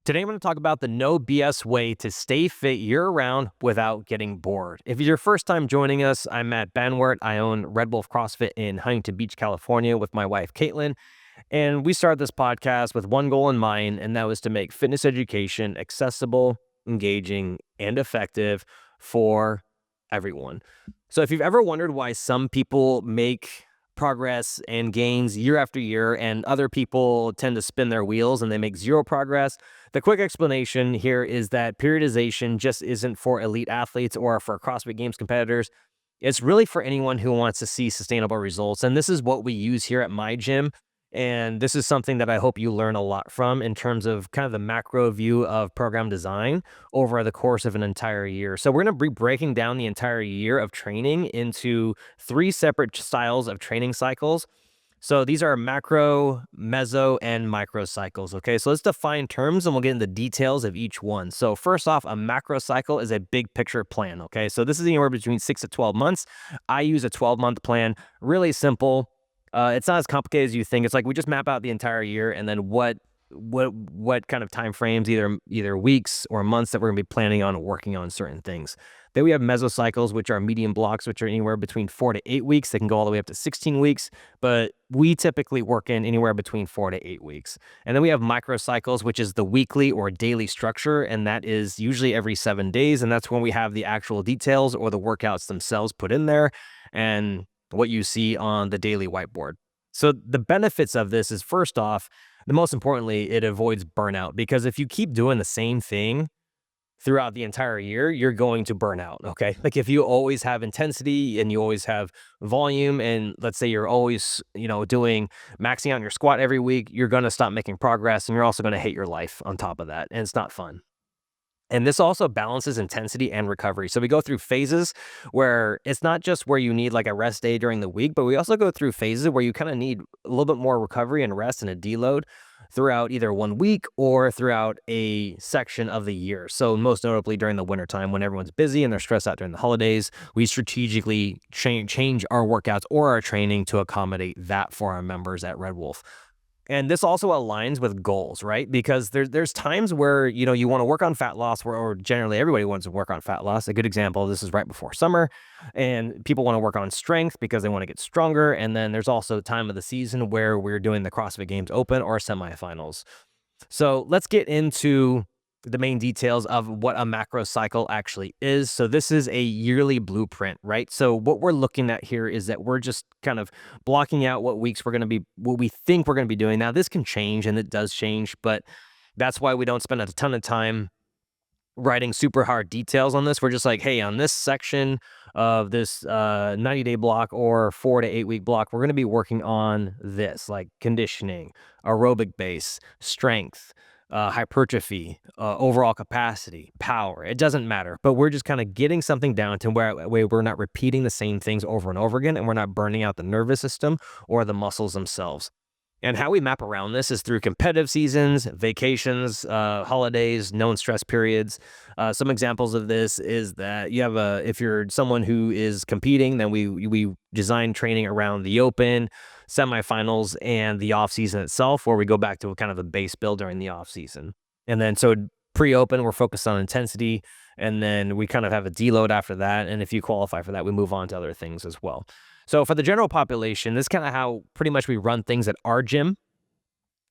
Today, I'm going to talk about the no BS way to stay fit year round without getting bored. If it's your first time joining us, I'm Matt Banwart. I own Red Wolf CrossFit in Huntington Beach, California, with my wife, Caitlin. And we started this podcast with one goal in mind, and that was to make fitness education accessible, engaging, and effective for everyone. So, if you've ever wondered why some people make progress and gains year after year, and other people tend to spin their wheels and they make zero progress, the quick explanation here is that periodization just isn't for elite athletes or for CrossFit Games competitors. It's really for anyone who wants to see sustainable results. And this is what we use here at my gym. And this is something that I hope you learn a lot from in terms of kind of the macro view of program design over the course of an entire year. So we're going to be breaking down the entire year of training into three separate styles of training cycles. So these are macro, meso, and microcycles. Okay, so let's define terms and we'll get into the details of each one. So first off, a macrocycle is a big picture plan. Okay, so this is anywhere between 6 to 12 months. I use a 12-month plan, really simple. It's not as complicated as you think. It's like we just map out the entire year and then what kind of time frames, either weeks or months, that we're gonna be planning on working on certain things. Then we have mesocycles, which are medium blocks, which are anywhere between 4 to 8 weeks. They can go all the way up to 16 weeks, but we typically work in anywhere between 4 to 8 weeks. And then we have microcycles, which is the weekly or daily structure, and that is usually every 7 days, and that's when we have the actual details or the workouts themselves put in there and what you see on the daily whiteboard. So the benefits of this is, first off, the most importantly, it avoids burnout, because if you keep doing the same thing throughout the entire year, you're going to burn out. Okay. Like if you always have intensity and you always have volume, and let's say you're always, doing maxing out your squat every week, you're going to stop making progress, and you're also going to hate your life on top of that. And it's not fun. And this also balances intensity and recovery. So we go through phases where it's not just where you need like a rest day during the week, but we also go through phases where you kind of need a little bit more recovery and rest and a deload throughout either 1 week or throughout a section of the year. So most notably during the wintertime, when everyone's busy and they're stressed out during the holidays, we strategically change our workouts or our training to accommodate that for our members at Red Wolf. And this also aligns with goals, right? Because there's times where, you want to work on fat loss, or generally everybody wants to work on fat loss. A good example of this is right before summer, and people want to work on strength because they want to get stronger. And then there's also time of the season where we're doing the CrossFit Games Open or semifinals. So let's get into the main details of what a macrocycle actually is. So this is a yearly blueprint, right? So what we're looking at here is that we're just kind of blocking out what weeks what we think we're going to be doing. Now, this can change, and it does change, but that's why we don't spend a ton of time writing super hard details on this. We're just like, hey, on this section of this 90-day block or 4 to 8 week block, we're going to be working on this, like conditioning, aerobic base, strength, hypertrophy, overall capacity, power. It doesn't matter, but we're just kind of getting something down to where we're not repeating the same things over and over again, and we're not burning out the nervous system or the muscles themselves. And how we map around this is through competitive seasons, vacations, holidays, known stress periods. Some examples of this is that if you're someone who is competing, then we design training around the open, semifinals, and the off season itself, where we go back to kind of a base build during the off season. And then so pre-open, we're focused on intensity, and then we kind of have a deload after that. And if you qualify for that, we move on to other things as well. So for the general population, this is kind of how pretty much we run things at our gym,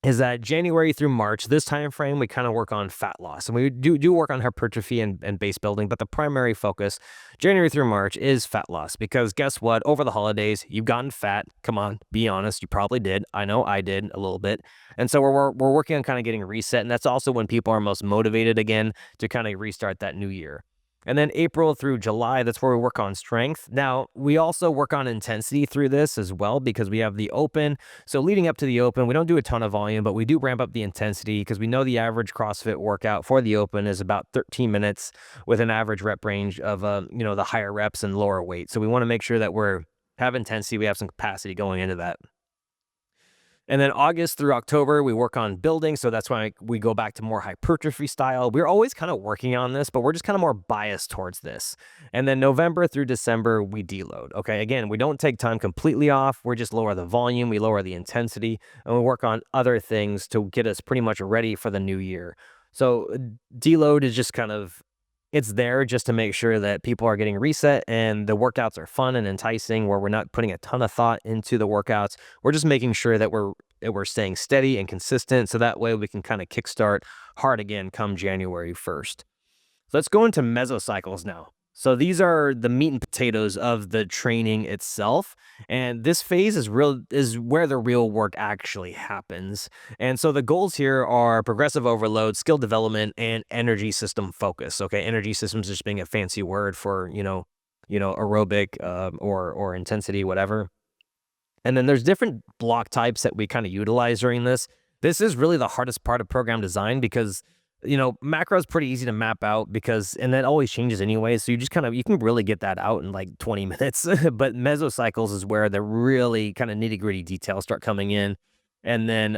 is that January through March, this time frame, we kind of work on fat loss. And we do work on hypertrophy and base building, but the primary focus, January through March, is fat loss. Because guess what? Over the holidays, you've gotten fat. Come on, be honest. You probably did. I know I did a little bit. And so we're working on kind of getting reset. And that's also when people are most motivated again to kind of restart that new year. And then April through July, that's where we work on strength. Now, we also work on intensity through this as well, because we have the open. So leading up to the open, we don't do a ton of volume, but we do ramp up the intensity, because we know the average CrossFit workout for the open is about 13 minutes with an average rep range of, the higher reps and lower weight. So we want to make sure that have intensity, we have some capacity going into that. And then August through October, we work on building. So that's why we go back to more hypertrophy style. We're always kind of working on this, but we're just kind of more biased towards this. And then November through December, we deload. Okay. Again, we don't take time completely off. We're just lower the volume, we lower the intensity, and we work on other things to get us pretty much ready for the new year. So deload is just kind of it's there just to make sure that people are getting reset and the workouts are fun and enticing where we're not putting a ton of thought into the workouts. We're just making sure that we're staying steady and consistent so that way we can kind of kickstart hard again come January 1st. Let's go into mesocycles now. So these are the meat and potatoes of the training itself, and this phase is where the real work actually happens. And so the goals here are progressive overload, skill development, and energy system focus. Okay, energy systems just being a fancy word for aerobic or intensity, whatever. And then there's different block types that we kind of utilize during this. This is really the hardest part of program design because, macro is pretty easy to map out because, and that always changes anyway. So you just you can really get that out in like 20 minutes. But mesocycles is where the really kind of nitty gritty details start coming in. And then,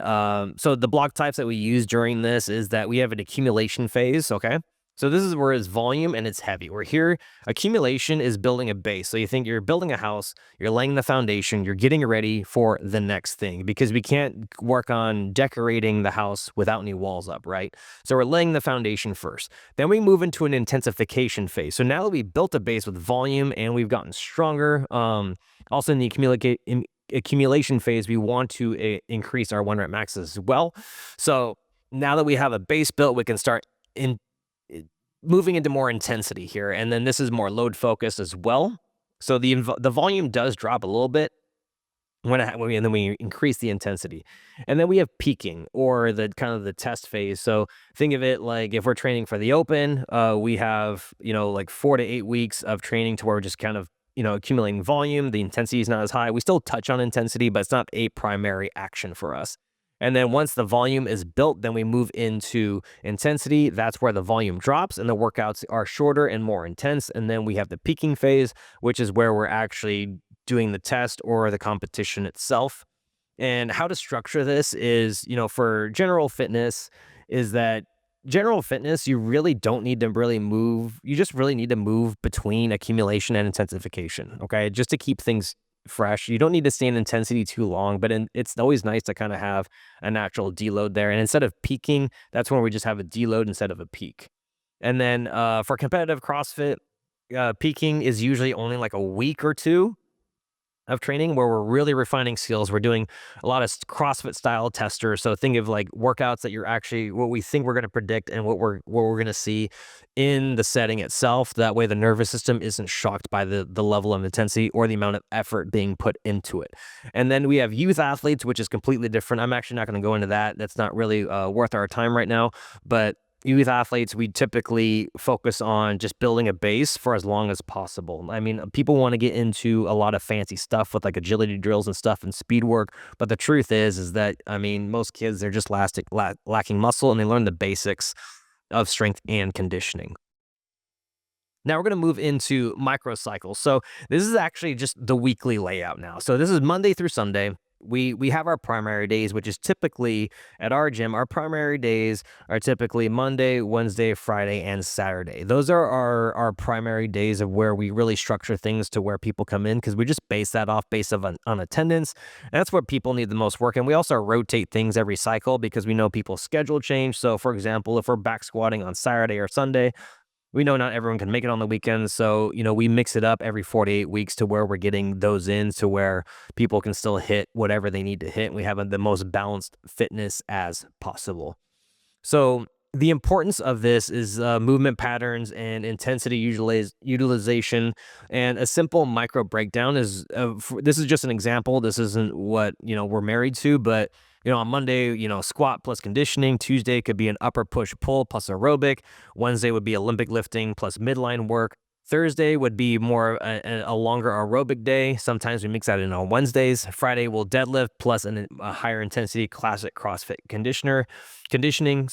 so the block types that we use during this is that we have an accumulation phase. Okay. So this is where it's volume and it's heavy. We're here. Accumulation is building a base. So you think you're building a house, you're laying the foundation, you're getting ready for the next thing because we can't work on decorating the house without any walls up, right? So we're laying the foundation first. Then we move into an intensification phase. So now that we built a base with volume and we've gotten stronger, also in the accumulation phase, we want to increase our 1 rep maxes as well. So now that we have a base built, we can start moving into more intensity here. And then this is more load focused as well. So the volume does drop a little bit and then we increase the intensity. And then we have peaking or the kind of the test phase. So think of it like if we're training for the open, we have, like 4 to 8 weeks of training to where we're just kind of, accumulating volume. The intensity is not as high. We still touch on intensity, but it's not a primary action for us. And then once the volume is built, then we move into intensity. That's where the volume drops and the workouts are shorter and more intense. And then we have the peaking phase, which is where we're actually doing the test or the competition itself. And how to structure this is, for general fitness, you really don't need to really move. You just really need to move between accumulation and intensification. Okay. Just to keep things fresh. You don't need to stay in intensity too long, but it's always nice to kind of have a natural deload there. And instead of peaking, that's when we just have a deload instead of a peak. And then for competitive CrossFit, peaking is usually only like a week or two of training where we're really refining skills. We're doing a lot of CrossFit style testers. So think of like workouts that you're actually what we think we're going to predict and what we're going to see in the setting itself. That way the nervous system isn't shocked by the level of intensity or the amount of effort being put into it. And then we have youth athletes, which is completely different. I'm actually not going to go into that. That's not really worth our time right now. But youth athletes, we typically focus on just building a base for as long as possible. I mean, people want to get into a lot of fancy stuff with like agility drills and stuff and speed work. But the truth is that, I mean, most kids, they're just lacking muscle and they learn the basics of strength and conditioning. Now we're going to move into microcycles. So this is actually just the weekly layout now. So this is Monday through Sunday. We have our primary days, which is typically at our gym. Our primary days are typically Monday, Wednesday, Friday, and Saturday. Those are our primary days of where we really structure things to where people come in because we just base that off based on attendance. And that's where people need the most work. And we also rotate things every cycle because we know people's schedule change. So for example, if we're back squatting on Saturday or Sunday, we know not everyone can make it on the weekends. So, we mix it up every 48 weeks to where we're getting those in to where people can still hit whatever they need to hit. We have the most balanced fitness as possible. So the importance of this is movement patterns and intensity utilization. And a simple micro breakdown is, this is just an example. This isn't what, we're married to, but on Monday, squat plus conditioning. Tuesday could be an upper push pull plus aerobic. Wednesday would be Olympic lifting plus midline work. Thursday would be more a longer aerobic day. Sometimes we mix that in on Wednesdays. Friday we'll deadlift plus a higher intensity classic CrossFit conditioning.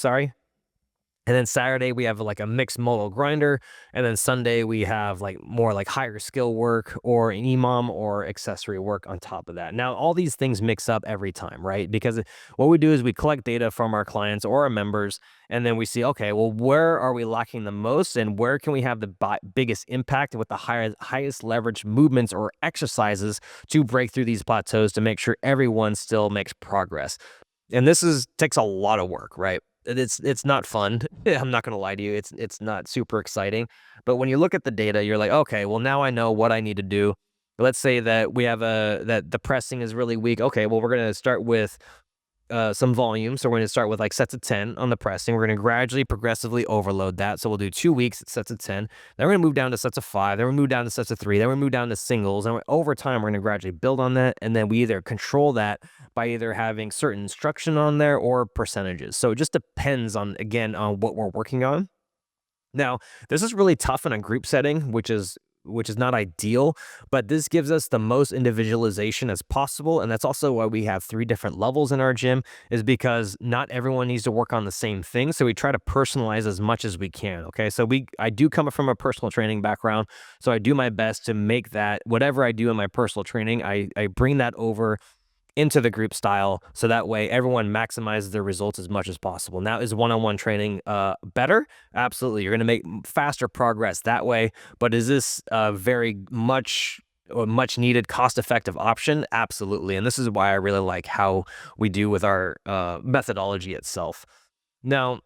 And then Saturday we have like a mixed modal grinder. And then Sunday we have like more like higher skill work or an EMOM or accessory work on top of that. Now, all these things mix up every time, right? Because what we do is we collect data from our clients or our members, and then we see, okay, well, where are we lacking the most and where can we have the biggest impact with the highest leverage movements or exercises to break through these plateaus to make sure everyone still makes progress. And this takes a lot of work, right? it's not fun. I'm not gonna lie to you. It's not super exciting. But when you look at the data, you're like, okay, well now I know what I need to do. Let's say that we have that the pressing is really weak. Okay, well we're gonna start with some volume. So we're going to start with like sets of 10 on the pressing. We're going to gradually, progressively overload that. So we'll do 2 weeks at sets of 10. Then we're going to move down to sets of 5. Then we move down to sets of 3. Then we move down to singles. And over time, we're going to gradually build on that. And then we either control that by either having certain instruction on there or percentages. So it just depends on, again, on what we're working on. Now, this is really tough in a group setting, which is not ideal, but this gives us the most individualization as possible, and that's also why we have 3 different levels in our gym, is because not everyone needs to work on the same thing, so we try to personalize as much as we can, okay? So I do come from a personal training background, so I do my best to make that whatever I do in my personal training, I bring that over into the group style so that way everyone maximizes their results as much as possible. Now, is one-on-one training better? Absolutely. You're going to make faster progress that way, but is this very much or much needed cost-effective option? Absolutely. And this is why I really like how we do with our methodology itself. Now,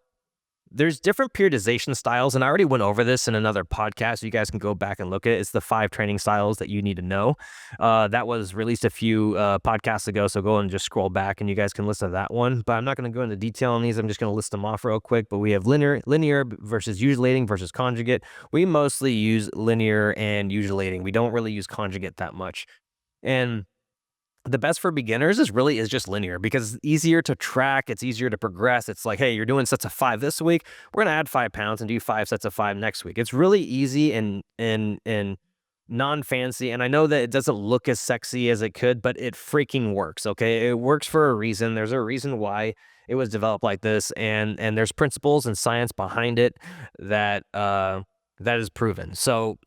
there's different periodization styles, and I already went over this in another podcast. So you guys can go back and look at it. It's the 5 training styles that you need to know. That was released a few podcasts ago, so go and just scroll back, and you guys can listen to that one. But I'm not going to go into detail on these. I'm just going to list them off real quick. But we have linear versus undulating versus conjugate. We mostly use linear and undulating. We don't really use conjugate that much. And the best for beginners is just linear because it's easier to track. It's easier to progress. It's like, hey, you're doing sets of 5 this week. We're going to add 5 pounds and do 5 sets of 5 next week. It's really easy and non-fancy. And I know that it doesn't look as sexy as it could, but it freaking works. Okay. It works for a reason. There's a reason why it was developed like this. And there's principles and science behind it that, that is proven. So,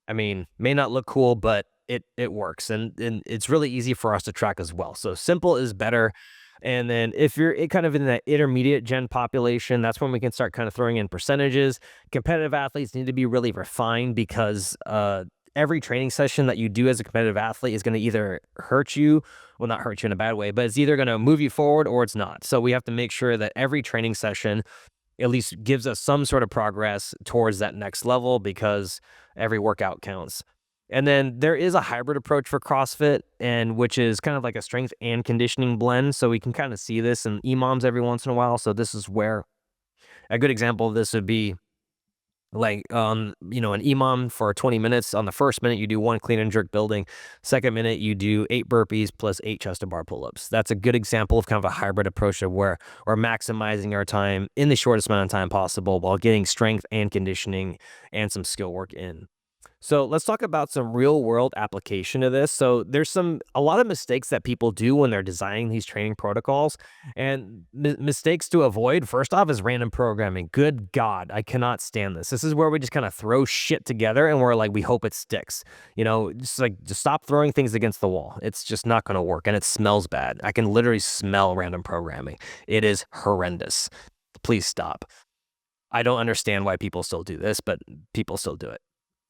I mean, may not look cool, but it works, and it's really easy for us to track as well. So simple is better. And then if you're kind of in that intermediate gen population, that's when we can start kind of throwing in percentages. Competitive athletes need to be really refined because every training session that you do as a competitive athlete is going to either hurt you, well, not hurt you in a bad way, but it's either going to move you forward or it's not. So we have to make sure that every training session at least gives us some sort of progress towards that next level because every workout counts. And then there is a hybrid approach for CrossFit, and which is kind of like a strength and conditioning blend. So we can kind of see this in EMOMs every once in a while. So this is where a good example of this would be like an EMOM for 20 minutes. On the first minute, you do 1 clean and jerk building. Second minute, you do 8 burpees plus 8 chest to bar pull-ups. That's a good example of kind of a hybrid approach of where we're maximizing our time in the shortest amount of time possible while getting strength and conditioning and some skill work in. So let's talk about some real world application of this. So there's a lot of mistakes that people do when they're designing these training protocols, and mistakes to avoid. First off is random programming. Good God, I cannot stand this. This is where we just kind of throw shit together and we're like, we hope it sticks. Just stop throwing things against the wall. It's just not going to work, and it smells bad. I can literally smell random programming. It is horrendous. Please stop. I don't understand why people still do this, but people still do it.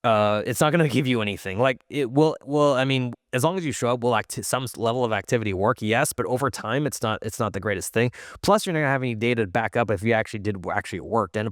It's not going to give you anything. Like it will. Well, I mean, as long as you show up, will some level of activity work? Yes, but over time, it's not the greatest thing. Plus, you're not going to have any data to back up if you actually worked, and you're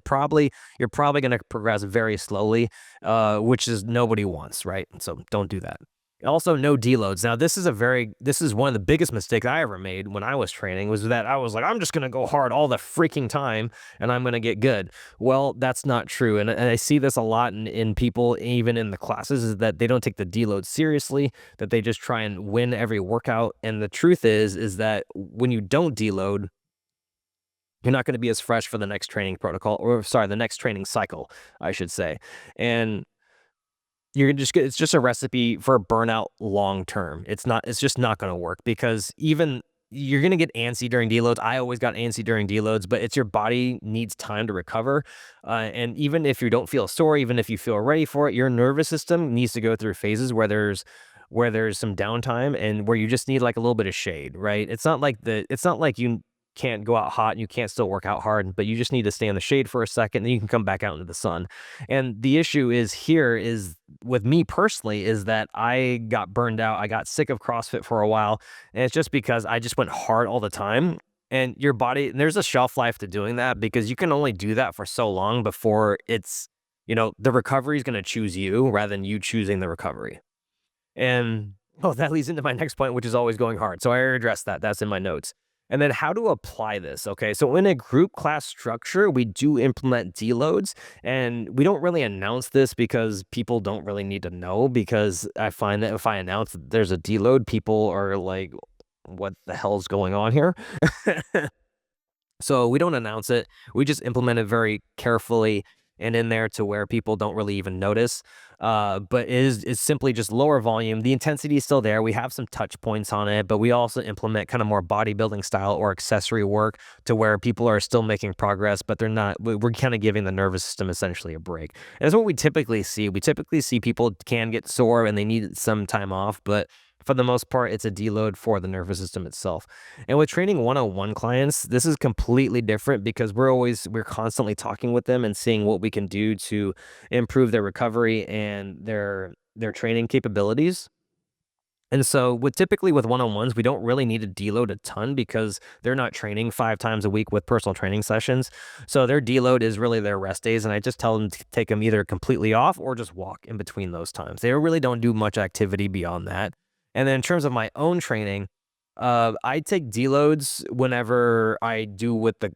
probably going to progress very slowly, which is nobody wants, right? So don't do that. Also, no deloads. Now, this is one of the biggest mistakes I ever made when I was training, was that I was like, I'm just going to go hard all the freaking time and I'm going to get good. Well, that's not true. And I see this a lot in people, even in the classes, is that they don't take the deload seriously, that they just try and win every workout. And the truth is that when you don't deload, you're not going to be as fresh for the next training protocol, or sorry, the next training cycle, I should say. And it's just a recipe for burnout long term. It's just not going to work, because even you're going to get antsy during deloads. I always got antsy during deloads, but it's your body needs time to recover. And even if you don't feel sore, even if you feel ready for it, your nervous system needs to go through phases where there's some downtime and where you just need like a little bit of shade, right? It's not like you can't go out hot and you can't still work out hard, but you just need to stay in the shade for a second, then you can come back out into the sun. And the issue is with me personally, is that I got burned out. I got sick of CrossFit for a while, and it's just because I just went hard all the time. And your body, there's a shelf life to doing that because you can only do that for so long before the recovery is going to choose you rather than you choosing the recovery. And that leads into my next point, which is always going hard. So I already addressed that. That's in my notes. And then how to apply this. Okay. So in a group class structure, we do implement deloads, and we don't really announce this because people don't really need to know, because I find that if I announce that there's a deload, people are like, what the hell's going on here? So we don't announce it. We just implement it very carefully and in there to where people don't really even notice. But it's simply just lower volume. The intensity is still there. We have some touch points on it, but we also implement kind of more bodybuilding style or accessory work to where people are still making progress, but they're not. We're kind of giving the nervous system essentially a break. And that's what we typically see. We typically see people can get sore and they need some time off, but for the most part, it's a deload for the nervous system itself. And with training one-on-one clients, this is completely different because we're constantly talking with them and seeing what we can do to improve their recovery and their training capabilities. And so typically with one-on-ones, we don't really need to deload a ton because they're not training 5 times a week with personal training sessions. So their deload is really their rest days. And I just tell them to take them either completely off or just walk in between those times. They really don't do much activity beyond that. And then in terms of my own training, I take deloads whenever I do with the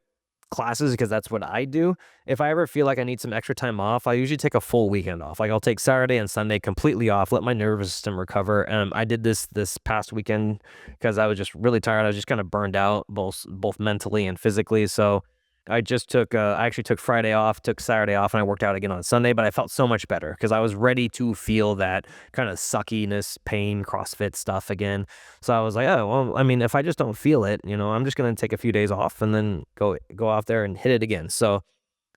classes because that's what I do. If I ever feel like I need some extra time off, I usually take a full weekend off. Like I'll take Saturday and Sunday completely off, let my nervous system recover. I did this past weekend because I was just really tired. I was just kind of burned out, both mentally and physically. So I actually took Friday off, took Saturday off, and I worked out again on Sunday. But I felt so much better because I was ready to feel that kind of suckiness, pain, CrossFit stuff again. So I was like, oh well, I mean, if I just don't feel it, I'm just gonna take a few days off and then go out there and hit it again. So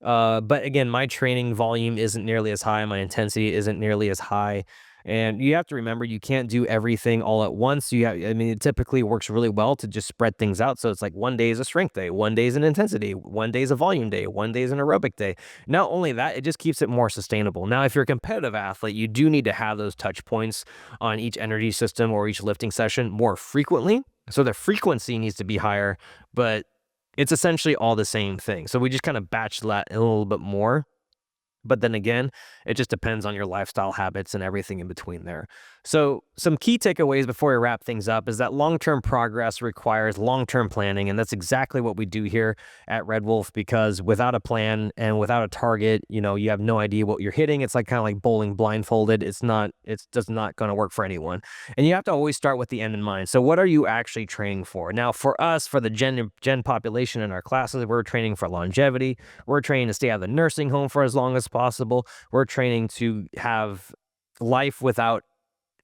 but again, my training volume isn't nearly as high. My intensity isn't nearly as high. And you have to remember, you can't do everything all at once. I mean, it typically works really well to just spread things out. So it's like one day is a strength day, one day is an intensity, one day is a volume day, one day is an aerobic day. Not only that, it just keeps it more sustainable. Now, if you're a competitive athlete, you do need to have those touch points on each energy system or each lifting session more frequently. So the frequency needs to be higher, but it's essentially all the same thing. So we just kind of batch that a little bit more. But then again, it just depends on your lifestyle habits and everything in between there. So some key takeaways before we wrap things up is that long-term progress requires long-term planning. And that's exactly what we do here at Red Wolf, because without a plan and without a target, you have no idea what you're hitting. It's like kind of like bowling blindfolded. It's just not going to work for anyone. And you have to always start with the end in mind. So what are you actually training for? Now, for us, for the gen population in our classes, we're training for longevity. We're training to stay out of the nursing home for as long as possible. We're training to have life without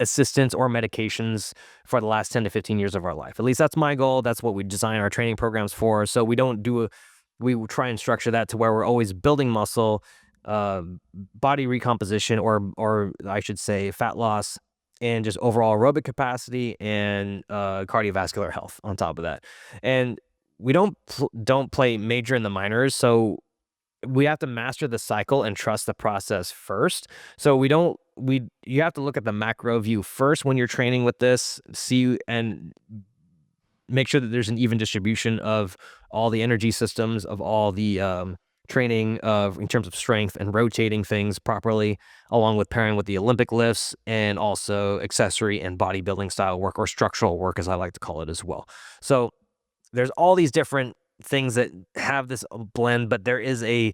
assistance or medications for the last 10 to 15 years of our life. At least that's my goal. That's what we design our training programs for. So we try and structure that to where we're always building muscle, body recomposition, or I should say fat loss, and just overall aerobic capacity and cardiovascular health on top of that. And we don't play major in the minors. So we have to master the cycle and trust the process first. So you have to look at the macro view first when you're training with this, see and make sure that there's an even distribution of all the energy systems, of all the training in terms of strength and rotating things properly, along with pairing with the Olympic lifts and also accessory and bodybuilding style work, or structural work, as I like to call it as well. So there's all these different things that have this blend, but there is a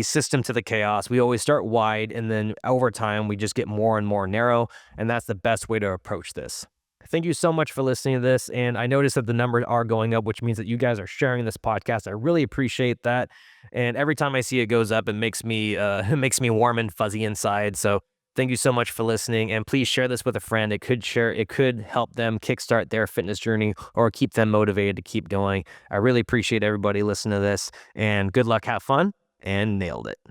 system to the chaos. We always start wide, and then over time we just get more and more narrow, and that's the best way to approach this. Thank you so much for listening to this, and I noticed that the numbers are going up, which means that you guys are sharing this podcast. I really appreciate that, and every time I see it goes up, it makes me it makes me warm and fuzzy inside. So thank you so much for listening, and please share this with a friend. It could help them kickstart their fitness journey or keep them motivated to keep going. I really appreciate everybody listening to this, and good luck, have fun, and nailed it.